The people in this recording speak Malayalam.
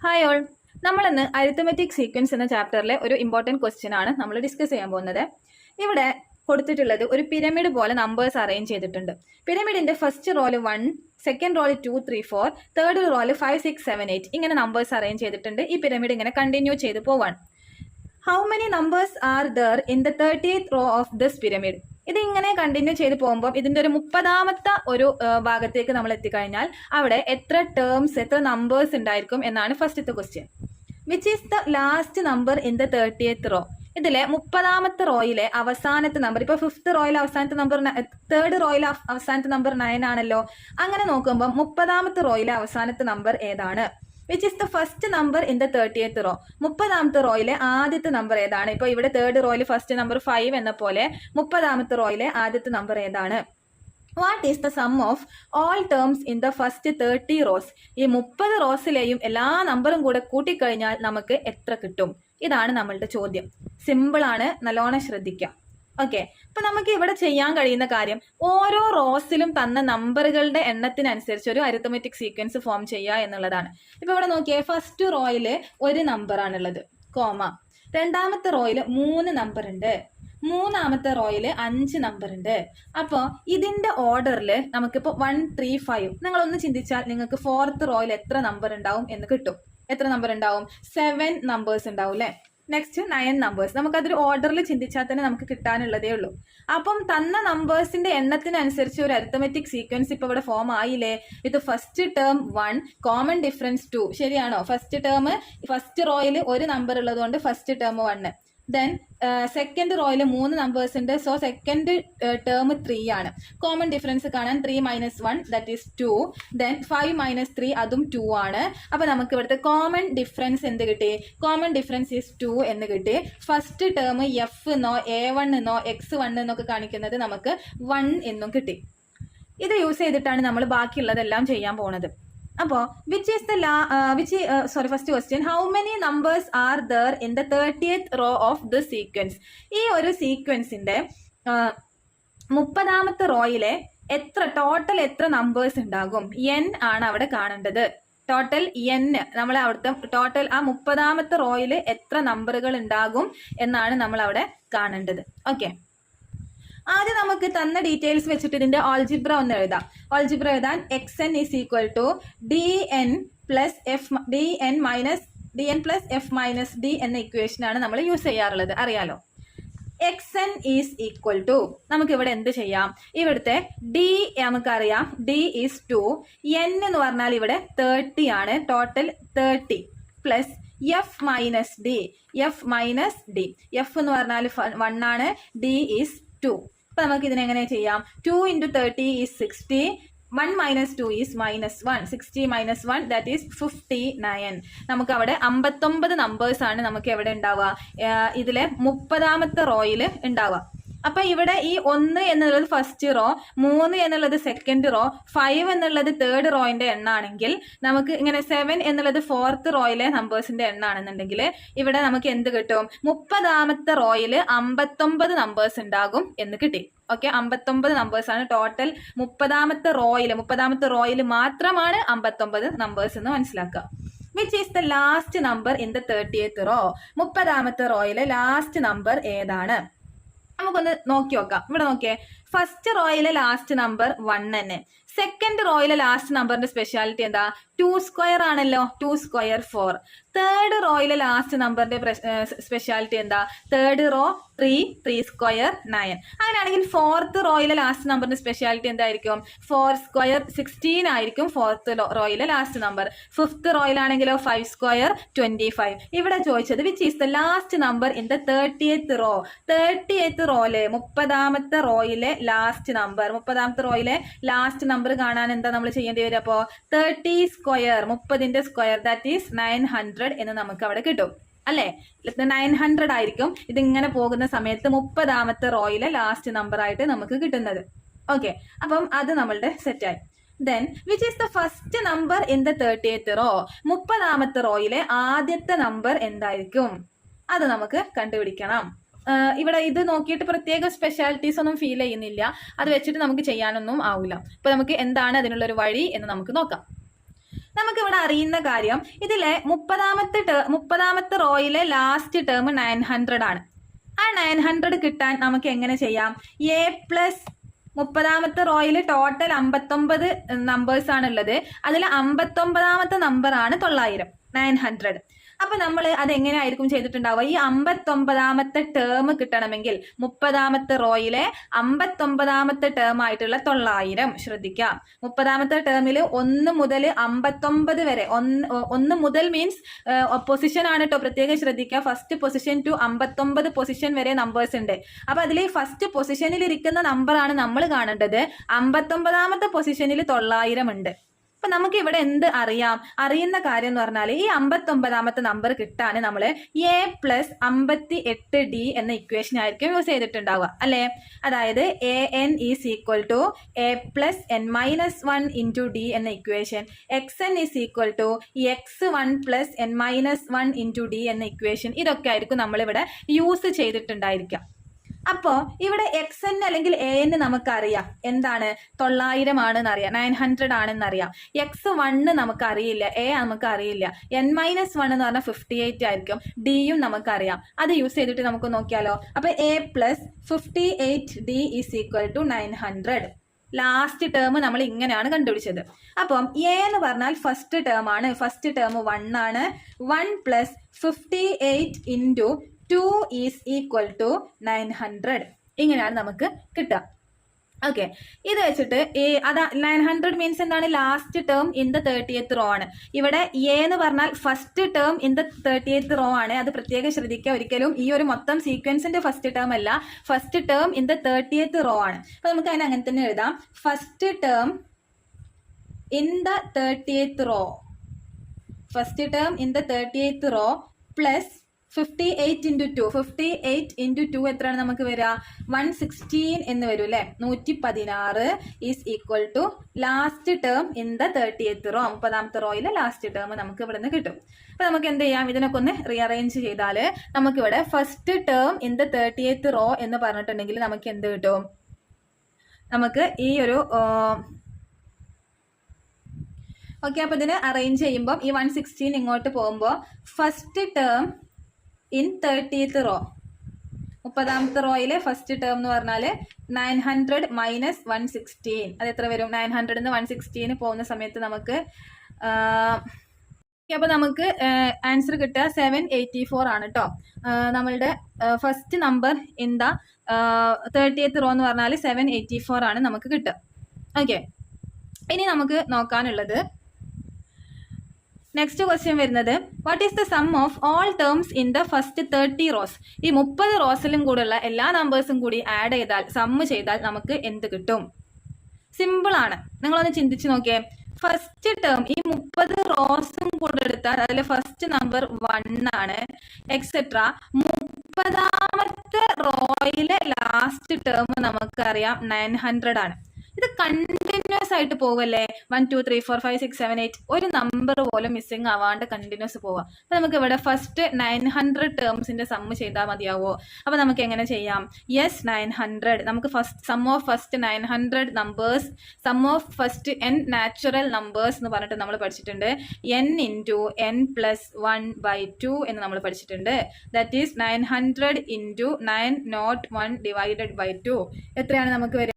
Hi all. നമ്മളിന്ന് അരിത്തമെറ്റിക് സീക്വൻസ് എന്ന ചാപ്റ്ററിലെ ഒരു ഇമ്പോർട്ടൻറ്റ് ക്വസ്റ്റ്യൻ ആണ് നമ്മൾ ഡിസ്കസ് ചെയ്യാൻ പോകുന്നത്. ഇവിടെ കൊടുത്തിട്ടുള്ളത് ഒരു പിരമിഡ് പോലെ നമ്പേഴ്സ് അറേഞ്ച് ചെയ്തിട്ടുണ്ട്. പിരമിഡിന്റെ ഫസ്റ്റ് റോല് 1, സെക്കൻഡ് റോല് 2, 3, 4, തേർഡ് റോല് 5, 6, 7, 8 ഇങ്ങനെ നമ്പേഴ്സ് അറേഞ്ച് ചെയ്തിട്ടുണ്ട്. ഈ പിരമിഡ് ഇങ്ങനെ കണ്ടിന്യൂ ചെയ്ത് പോവാണ്. How many numbers are there in the 30th row of this pyramid? ഇത് ഇങ്ങനെ കണ്ടിന്യൂ ചെയ്ത് പോകുമ്പോൾ ഇതിന്റെ ഒരു 30ാമത്തെ ഒരു ഭാഗത്തേക്ക് നമ്മൾ എത്തിക്കഴിഞ്ഞാൽ അവിടെ എത്ര ടേംസ്, എത്ര നമ്പേഴ്സ് ഉണ്ടായിരിക്കും എന്നാണ് ഫസ്റ്റത്തെ question. Which is the last number in the 30th row? ഇതിലെ 30ാമത്തെ റോയിലെ അവസാനത്തെ നമ്പർ, ഇപ്പൊ 5th റോയിലെ അവസാനത്തെ നമ്പർ, 3rd റോയിലെ അവസാനത്തെ നമ്പർ 9 ആണല്ലോ. അങ്ങനെ നോക്കുമ്പോൾ 30ാമത്തെ റോയിലെ അവസാനത്തെ നമ്പർ ഏതാണ്? Which is the first number in the 30th row? 30ാമത്തെ റോയിലെ ആദ്യത്തെ നമ്പർ ഏതാണ്? ഇപ്പൊ ഇവിടെ 3rd റോയിൽ ഫസ്റ്റ് നമ്പർ 5 എന്ന പോലെ 30ാമത്തെ റോയിലെ ആദ്യത്തെ നമ്പർ ഏതാണ്? What is the sum of all terms in the first 30 rows? ഈ 30 റോസിലെയും എല്ലാ നമ്പറും കൂടെ കൂട്ടിക്കഴിഞ്ഞാൽ നമുക്ക് എത്ര കിട്ടും? ഇതാണ് നമ്മളുടെ ചോദ്യം. സിമ്പിൾ ആണ്, നല്ലോണം ശ്രദ്ധിക്കാം. ഓക്കെ, അപ്പൊ നമുക്ക് ഇവിടെ ചെയ്യാൻ കഴിയുന്ന കാര്യം ഓരോ റോസിലും തന്ന നമ്പറുകളുടെ എണ്ണത്തിനനുസരിച്ച് ഒരു അരിത്തമെറ്റിക് സീക്വൻസ് ഫോം ചെയ്യുക എന്നുള്ളതാണ്. ഇപ്പൊ ഇവിടെ നോക്കിയേ, ഫസ്റ്റ് റോയില് ഒരു നമ്പർ ആണുള്ളത്, കോമ. രണ്ടാമത്തെ റോയില് 3 നമ്പർ ഉണ്ട്. മൂന്നാമത്തെ റോയില് 5 നമ്പർ ഉണ്ട്. അപ്പോൾ ഇതിന്റെ ഓർഡറിൽ നമുക്കിപ്പോൾ 1, 3, 5 നിങ്ങളൊന്ന് ചിന്തിച്ചാൽ നിങ്ങൾക്ക് 4th റോയിൽ എത്ര നമ്പർ ഉണ്ടാവും എന്ന് കിട്ടും. എത്ര നമ്പർ ഉണ്ടാവും? 7 നമ്പേഴ്സ് ഉണ്ടാവും അല്ലെ. Next 9 numbers. നമുക്കതൊരു ഓർഡറിൽ ചിന്തിച്ചാൽ തന്നെ നമുക്ക് കിട്ടാനുള്ളതേ ഉള്ളൂ. അപ്പം തന്ന നമ്പേഴ്സിന്റെ എണ്ണത്തിനനുസരിച്ച് ഒരു അരിത്തമെറ്റിക് സീക്വൻസ് ഇപ്പൊ ഇവിടെ ഫോം ആയില്ലേ? ഇത് ഫസ്റ്റ് ടേം 1, കോമൺ ഡിഫറൻസ് 2. ശരിയാണോ? ഫസ്റ്റ് റോയിൽ ഒരു നമ്പർ ഉള്ളത് കൊണ്ട് ഫസ്റ്റ് ടേം 1. ദെൻ സെക്കൻഡ് റോയിൽ 3 നമ്പേഴ്സ് ഉണ്ട്. സോ സെക്കൻഡ് ടേം 3 ആണ്. കോമൺ ഡിഫറൻസ് കാണാൻ 3 - 1 ദാറ്റ് ഈസ് 2. ദെൻ 5 - 3 അതും 2 ആണ്. അപ്പൊ നമുക്ക് ഇവിടുത്തെ കോമൺ ഡിഫറൻസ് എന്ത് കിട്ടി? കോമൺ ഡിഫറൻസ് ഈസ് 2 എന്ന് കിട്ടി. ഫസ്റ്റ് ടേം എഫ് എന്നോ A1 എന്നോ X1 എന്നൊക്കെ കാണിക്കുന്നത് നമുക്ക് 1 എന്നും കിട്ടി. ഇത് യൂസ് ചെയ്തിട്ടാണ് നമ്മൾ ബാക്കിയുള്ളതെല്ലാം ചെയ്യാൻ പോണത്. അപ്പോൾ first question, how many numbers are there in the 30th row of the sequence? ഈ ഒരു സീക്വൻസിന്റെ 30ാമത്തെ റോയിലെ ടോട്ടൽ എത്ര നമ്പേഴ്സ് ഉണ്ടാകും? n ആണ് അവിടെ കാണേണ്ടത്. ടോട്ടൽ n, നമ്മൾ അവിടുത്തെ ടോട്ടൽ ആ 30ാമത്തെ റോയിൽ എത്ര നമ്പറുകൾ ഉണ്ടാകും എന്നാണ് നമ്മൾ അവിടെ കാണേണ്ടത്. ഓക്കെ, ആദ്യം നമുക്ക് തന്ന ഡീറ്റെയിൽസ് വെച്ചിട്ട് ഇതിന്റെ ഓൾജിബ്ര ഒന്ന് എഴുതാം. ഓൾജിബ്ര എഴുതാൻ xn is equal to dn plus f minus d എന്ന ഇക്വേഷൻ ആണ് നമ്മൾ യൂസ് ചെയ്യാറുള്ളത്, അറിയാലോ. xn ഈസ് ഈക്വൽ ടു, നമുക്ക് ഇവിടെ എന്ത് ചെയ്യാം? ഇവിടുത്തെ d നമുക്കറിയാം, d ഈസ് 2. n എന്ന് പറഞ്ഞാൽ ഇവിടെ 30 ആണ്, total 30 plus f minus d. f എന്ന് പറഞ്ഞാൽ 1 ആണ്, d ഈസ് 2. അപ്പൊ നമുക്ക് ഇതിനെങ്ങനെ ചെയ്യാം? 2 × 30 ഈസ് 60. 1 - 2 ഈസ് -1. 60 - 1 that is 59. നമുക്ക് അവിടെ 59 നമ്പേഴ്സ് ആണ് നമുക്ക് എവിടെ ഉണ്ടാവുക? ഇതിലെ 30ാമത്തെ റോയിൽ ഉണ്ടാവുക. അപ്പൊ ഇവിടെ ഈ 1 എന്നുള്ളത് ഫസ്റ്റ് റോ, 3 എന്നുള്ളത് സെക്കൻഡ് റോ, 5 എന്നുള്ളത് തേർഡ് റോയിന്റെ എണ്ണാണെങ്കിൽ നമുക്ക് ഇങ്ങനെ 7 എന്നുള്ളത് 4th റോയിലെ നമ്പേഴ്സിന്റെ എണ്ണാണെന്നുണ്ടെങ്കിൽ ഇവിടെ നമുക്ക് എന്ത് കിട്ടും? 30ാമത്തെ റോയിൽ 59 നമ്പേഴ്സ് ഉണ്ടാകും എന്ന് കിട്ടി. ഓക്കെ, 59 നമ്പേഴ്സ് ആണ് ടോട്ടൽ 30ാമത്തെ റോയിൽ മാത്രമാണ് 59 നമ്പേഴ്സ് എന്ന് മനസ്സിലാക്കുക. Which is the last number in the 30th row? 30ാമത്തെ റോയിലെ ലാസ്റ്റ് നമ്പർ ഏതാണ്? നമുക്കൊന്ന് നോക്കി നോക്കാം. ഇവിടെ നോക്കിയേ, ഫസ്റ്റ് റോയിലെ ലാസ്റ്റ് നമ്പർ 1 തന്നെ. സെക്കൻഡ് റോയിലെ ലാസ്റ്റ് നമ്പറിന്റെ സ്പെഷ്യാലിറ്റി എന്താ? 2 സ്ക്വയർ ആണല്ലോ, 2 സ്ക്വയർ 4. തേർഡ് റോയിലെ ലാസ്റ്റ് നമ്പറിന്റെ സ്പെഷ്യാലിറ്റി എന്താ? Third row 3 square 9. അങ്ങനെയാണെങ്കിൽ 4th റോയിലെ ലാസ്റ്റ് നമ്പറിന്റെ സ്പെഷ്യാലിറ്റി എന്തായിരിക്കും? 4 സ്ക്വയർ 16 ആയിരിക്കും 4th റോയിലെ ലാസ്റ്റ് നമ്പർ. 5th റോയിലാണെങ്കിലോ 5 സ്ക്വയർ 25. ഇവിടെ ചോദിച്ചത് which is the last number in the 30th row? 30th റോയിലെ 30ാമത്തെ റോയിലെ ലാസ്റ്റ് നമ്പർ, 30ാമത്തെ റോയിലെ ലാസ്റ്റ് നമ്പർ കാണാൻ എന്താ നമ്മൾ ചെയ്യേണ്ടി വരും? അപ്പോ 30 സ്ക്വയർ, 30ന്റെ സ്ക്വയർ ദാറ്റ് ഈസ് 900 എന്ന് നമുക്ക് അവിടെ കിട്ടും അല്ലെ. 900 ആയിരിക്കും ഇതിങ്ങനെ പോകുന്ന സമയത്ത് 30ാമത്തെ റോയിലെ ലാസ്റ്റ് നമ്പർ ആയിട്ട് നമുക്ക് കിട്ടുന്നത്. ഓക്കെ, അപ്പം അത് നമ്മളുടെ സെറ്റായി. Then which is the first number in the 30th row? 30ാമത്തെ റോയിലെ ആദ്യത്തെ നമ്പർ എന്തായിരിക്കും? അത് നമുക്ക് കണ്ടുപിടിക്കണം. ഇവിടെ ഇത് നോക്കിയിട്ട് പ്രത്യേക സ്പെഷ്യാലിറ്റീസ് ഒന്നും ഫീൽ ചെയ്യുന്നില്ല, അത് വെച്ചിട്ട് നമുക്ക് ചെയ്യാനൊന്നും ആവില്ല. അപ്പൊ നമുക്ക് എന്താണ് അതിനുള്ളൊരു വഴി എന്ന് നമുക്ക് നോക്കാം. നമുക്കിവിടെ അറിയുന്ന കാര്യം ഇതിലെ 30ാമത്തെ റോയിലെ ലാസ്റ്റ് ടേം 900 ആണ്. ആ 900 കിട്ടാൻ നമുക്ക് എങ്ങനെ ചെയ്യാം? എ പ്ലസ് 30ാമത്തെ റോയിൽ ടോട്ടൽ 59 നമ്പേഴ്സ് ആണുള്ളത്. അതിൽ 59ാമത്തെ നമ്പർ ആണ് 900. അപ്പൊ നമ്മൾ അതെങ്ങനെയായിരിക്കും ചെയ്തിട്ടുണ്ടാവുക? ഈ 59ാമത്തെ ടേം കിട്ടണമെങ്കിൽ 30ാമത്തെ റോയിലെ 59ാമത്തെ ടേം ആയിട്ടുള്ള 900 ശ്രദ്ധിക്കാം. 30ാമത്തെ ടേമിൽ 1 മുതൽ 59 വരെ, 1 മുതൽ മീൻസ് പൊസിഷൻ ആണ് കേട്ടോ, പ്രത്യേകം ശ്രദ്ധിക്കുക. ഫസ്റ്റ് പൊസിഷൻ ടു 59 പൊസിഷൻ വരെ നമ്പേഴ്സ് ഉണ്ട്. അപ്പൊ അതിൽ ഫസ്റ്റ് പൊസിഷനിൽ ഇരിക്കുന്ന നമ്പർ ആണ് നമ്മൾ കാണേണ്ടത്. 59ാമത്തെ പൊസിഷനിൽ 900 ഉണ്ട്. അപ്പൊ നമുക്ക് ഇവിടെ എന്ത് അറിയാം? അറിയുന്ന കാര്യം എന്ന് പറഞ്ഞാൽ ഈ 59ാമത്തെ നമ്പർ കിട്ടാൻ നമ്മൾ എ പ്ലസ് 58d എന്ന ഇക്വേഷൻ ആയിരിക്കും യൂസ് ചെയ്തിട്ടുണ്ടാവുക അല്ലെ. അതായത് an is equal to a plus n minus 1 into d എന്ന equation, xn is equal to x1 plus n minus 1 into d എന്ന ഇക്വേഷൻ, ഇതൊക്കെ ആയിരിക്കും നമ്മളിവിടെ യൂസ് ചെയ്തിട്ടുണ്ടായിരിക്കാം. അപ്പോ ഇവിടെ xn അല്ലെങ്കിൽ an നമുക്കറിയാം എന്താണ്? 900 ആണെന്ന് അറിയാം, 900 ആണെന്ന് അറിയാം. x1 നമുക്ക് അറിയില്ല, a നമുക്ക് അറിയില്ല. n-1 എന്ന് പറഞ്ഞാൽ 58 ആയിരിക്കും. ഡിയും നമുക്കറിയാം. അത് യൂസ് ചെയ്തിട്ട് നമുക്ക് നോക്കിയാലോ. അപ്പൊ a plus 58d is equal to 900. Last term നമ്മൾ ഇങ്ങനെയാണ് കണ്ടുപിടിച്ചത്. അപ്പം എ എന്ന് പറഞ്ഞാൽ ഫസ്റ്റ് ടേം ആണ്. ഫസ്റ്റ് ടേം 1 ആണ്. 1 plus 58 into 2 is equal to 900. ഇങ്ങനെയാണ് നമുക്ക് കിട്ടുക. ഓക്കെ, ഇത് വെച്ചിട്ട് അതാ 900 മീൻസ് എന്താണ്? Last term in the 30th row ആണ്. ഇവിടെ എ എന്ന് പറഞ്ഞാൽ first term in the 30th row ആണ്. അത് പ്രത്യേകം ശ്രദ്ധിക്കുക. ഒരിക്കലും ഈ ഒരു മൊത്തം സീക്വൻസിന്റെ ഫസ്റ്റ് ടേം അല്ല, first term in the 30th row ആണ്. അപ്പൊ നമുക്ക് അതിനെ അങ്ങനെ തന്നെ എഴുതാം. First term in the 30th row, first term in the 30th row plus 58 into 2. 58 into 2 എത്രയാണ് നമുക്ക് വരിക? 116 എന്ന് വരും അല്ലെ. 116 is equal to last term in the 30th row. 30ാമത്തെ റോയിലെ ലാസ്റ്റ് ടേം നമുക്ക് ഇവിടെ നിന്ന് കിട്ടും. അപ്പൊ നമുക്ക് എന്ത് ചെയ്യാം? ഇതിനൊക്കെ ഒന്ന് റീഅറേഞ്ച് ചെയ്താൽ നമുക്കിവിടെ first term in the 30th row എന്ന് പറഞ്ഞിട്ടുണ്ടെങ്കിൽ നമുക്ക് എന്ത് കിട്ടും? നമുക്ക് ഈ ഒരു ഓക്കെ, അപ്പൊ ഇതിന് അറേഞ്ച് ചെയ്യുമ്പോൾ ഈ 116 ഇങ്ങോട്ട് പോകുമ്പോൾ first term in 30th row, 30ാമത്തെ റോയിലെ ഫസ്റ്റ് ടേം എന്ന് പറഞ്ഞാൽ 900 മൈനസ് 116. അത് എത്ര വരും? 900 116 പോകുന്ന സമയത്ത് നമുക്ക് അപ്പൊ നമുക്ക് ആൻസർ കിട്ടുക 784 ആണ് കേട്ടോ. നമ്മളുടെ first number in the 30th row എന്ന് പറഞ്ഞാൽ 784 ആണ് നമുക്ക് കിട്ടുക. ഓക്കെ, ഇനി നമുക്ക് നോക്കാനുള്ളത് നെക്സ്റ്റ് ക്വസ്റ്റ്യൻ വരുന്നത് what is the sum of all terms in the first 30 rows? ഈ 30 റോസിലും കൂടെയുള്ള എല്ലാ നമ്പേഴ്സും കൂടി ആഡ് ചെയ്താൽ, സമ്മ് ചെയ്താൽ നമുക്ക് എന്ത് കിട്ടും? സിമ്പിൾ ആണ്. നിങ്ങളൊന്ന് ചിന്തിച്ച് നോക്കിയേ. ഫസ്റ്റ് ടേം ഈ 30 റോസും കൂടെ എടുത്താൽ അതിൽ ഫസ്റ്റ് നമ്പർ 1 ആണ്, എക്സെട്ര 30ാമത്തെ റോയിലെ ലാസ്റ്റ് ടേം നമുക്കറിയാം 900 ആണ്. ഇത് കണ്ടിന്യൂസ് ആയിട്ട് പോവല്ലേ? 1 2 3 4 5 6 7 8 ഒരു നമ്പർ പോലും മിസ്സിംഗ് ആവാണ്ട് കണ്ടിന്യൂസ് പോവാം. അപ്പൊ നമുക്ക് ഇവിടെ ഫസ്റ്റ് 900 ടേംസിന്റെ സമ്മ് ചെയ്താൽ മതിയാവോ? അപ്പൊ നമുക്ക് എങ്ങനെ ചെയ്യാം? യെസ്, 900. നമുക്ക് first sum of first 900 numbers, sum of first n natural numbers എന്ന് പറഞ്ഞിട്ട് നമ്മൾ പഠിച്ചിട്ടുണ്ട്. n ഇൻറ്റു n പ്ലസ് 1/2 എന്ന് നമ്മൾ പഠിച്ചിട്ടുണ്ട്. That is 900 into 901 divided by 2. എത്രയാണ് നമുക്ക് വരിക?